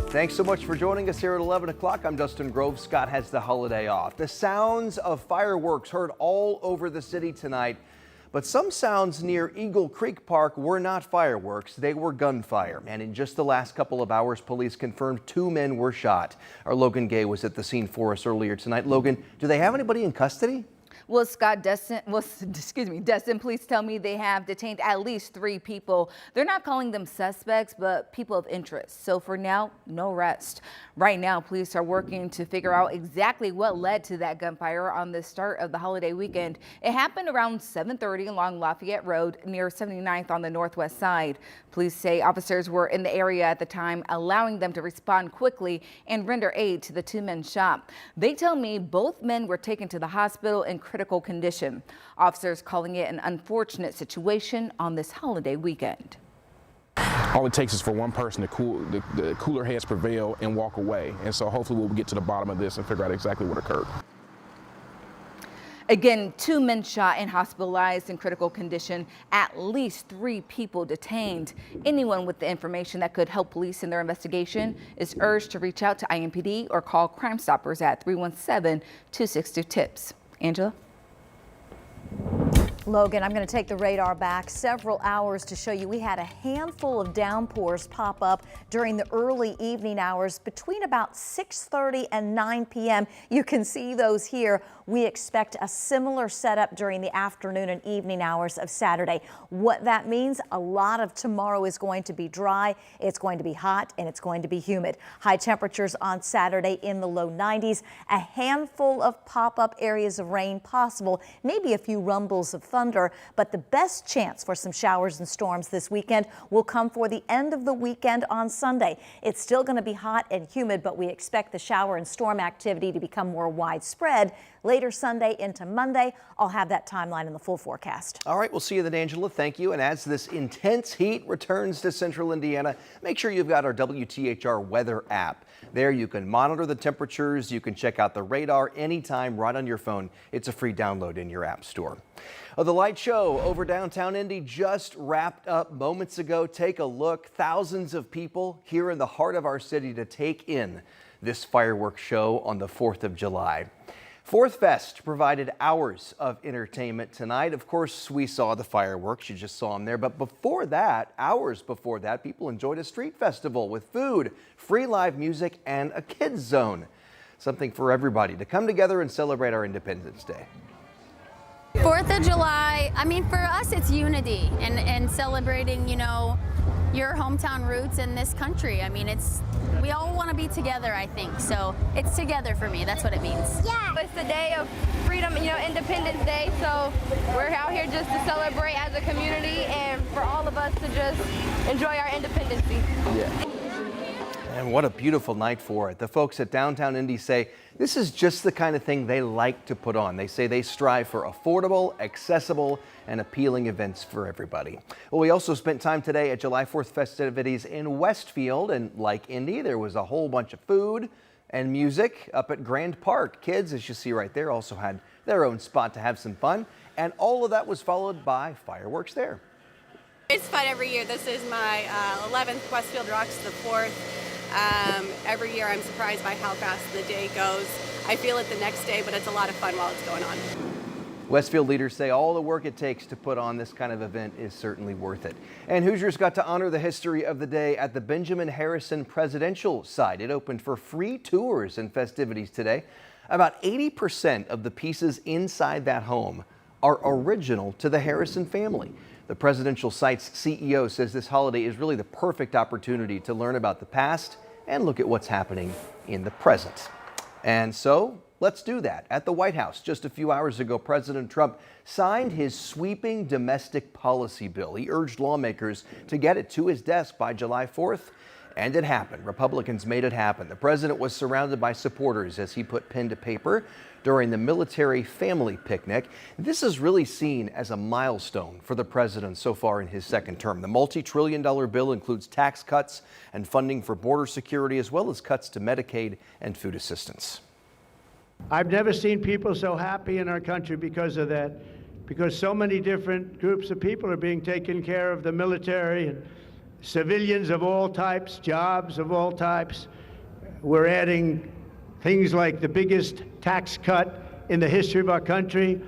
Thanks so much for joining us here at 11 o'clock. I'm Dustin Grove. Scott has the holiday off. The sounds of fireworks heard all over the city tonight, but some sounds near Eagle Creek Park were not fireworks. They were gunfire. And in just the last couple of hours, police confirmed 2 men were shot. Our Logan Gay was at the scene for us earlier tonight. Logan, do they have anybody in custody? Well, Destin, police tell me they have detained at least 3 people. They're not calling them suspects, but people of interest. So for now, no arrest. Right now, police are working to figure out exactly what led to that gunfire on the start of the holiday weekend. It happened around 7:30 along Lafayette Road near 79th on the northwest side. Police say officers were in the area at the time, allowing them to respond quickly and render aid to the 2 men shot. They tell me both men were taken to the hospital in critical condition. Officers calling it an unfortunate situation on this holiday weekend. All it takes is for one person to the cooler heads prevail and walk away. And so hopefully we'll get to the bottom of this and figure out exactly what occurred. Again, 2 men shot and hospitalized in critical condition, at least 3 people detained. Anyone with the information that could help police in their investigation is urged to reach out to IMPD or call Crime Stoppers at 317-262-TIPS. Angela? Logan, I'm going to take the radar back several hours to show you we had a handful of downpours pop up during the early evening hours between about 6:30 and 9 p.m. You can see those here. We expect a similar setup during the afternoon and evening hours of Saturday. What that means, a lot of tomorrow is going to be dry, it's going to be hot, and it's going to be humid. High temperatures on Saturday in the low 90s. A handful of pop-up areas of rain possible, maybe a few rumbles of thunder, but the best chance for some showers and storms this weekend will come for the end of the weekend on Sunday. It's still going to be hot and humid, but we expect the shower and storm activity to become more widespread later Sunday into Monday. I'll have that timeline in the full forecast. All right, we'll see you then, Angela. Thank you. And as this intense heat returns to central Indiana, make sure you've got our WTHR weather app. There you can monitor the temperatures. You can check out the radar anytime right on your phone. It's a free download in your app store. The light show over downtown Indy just wrapped up moments ago. Take a look. Thousands of people here in the heart of our city to take in this fireworks show on the 4th of July. Fourth Fest provided hours of entertainment tonight. Of course, we saw the fireworks. You just saw them there. But before that, hours before that, people enjoyed a street festival with food, free live music, and a kids zone. Something for everybody to come together and celebrate our Independence Day. 4th of July, I mean, for us, it's unity and celebrating, you know, your hometown roots in this country. I mean, we all want to be together, I think. So it's together for me. That's what it means. Yeah. It's the day of freedom, you know, Independence Day. So we're out here just to celebrate as a community and for all of us to just enjoy our independence. Yeah. And what a beautiful night for it. The folks at downtown Indy say this is just the kind of thing they like to put on. They say they strive for affordable, accessible, and appealing events for everybody. Well, we also spent time today at July 4th festivities in Westfield, and like Indy, there was a whole bunch of food and music up at Grand Park. Kids, as you see right there, also had their own spot to have some fun, and all of that was followed by fireworks there. It's fun every year. This is my 11th Westfield Rocks, the 4th. Every year I'm surprised by how fast the day goes. I feel it the next day, but it's a lot of fun while it's going on. Westfield leaders say all the work it takes to put on this kind of event is certainly worth it. And Hoosiers got to honor the history of the day at the Benjamin Harrison Presidential Site. It opened for free tours and festivities today. About 80% of the pieces inside that home are original to the Harrison family. The presidential site's CEO says this holiday is really the perfect opportunity to learn about the past and look at what's happening in the present. And so let's do that. At the White House just a few hours ago, President Trump signed his sweeping domestic policy bill. He urged lawmakers to get it to his desk by July 4th. And it happened. Republicans made it happen. The president was surrounded by supporters as he put pen to paper during the military family picnic. This is really seen as a milestone for the president so far in his second term. The multi-trillion-dollar bill includes tax cuts and funding for border security, as well as cuts to Medicaid and food assistance. I've never seen people so happy in our country because of that, because so many different groups of people are being taken care of, the military civilians of all types, jobs of all types. We're adding things like the biggest tax cut in the history of our country,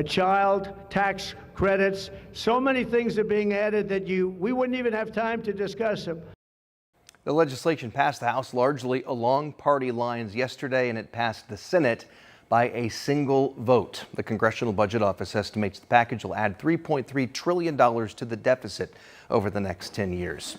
child tax credits. So many things are being added that we wouldn't even have time to discuss them. The legislation passed the House largely along party lines yesterday, and it passed the Senate by a single vote. The Congressional Budget Office estimates the package will add $3.3 trillion to the deficit over the next 10 years.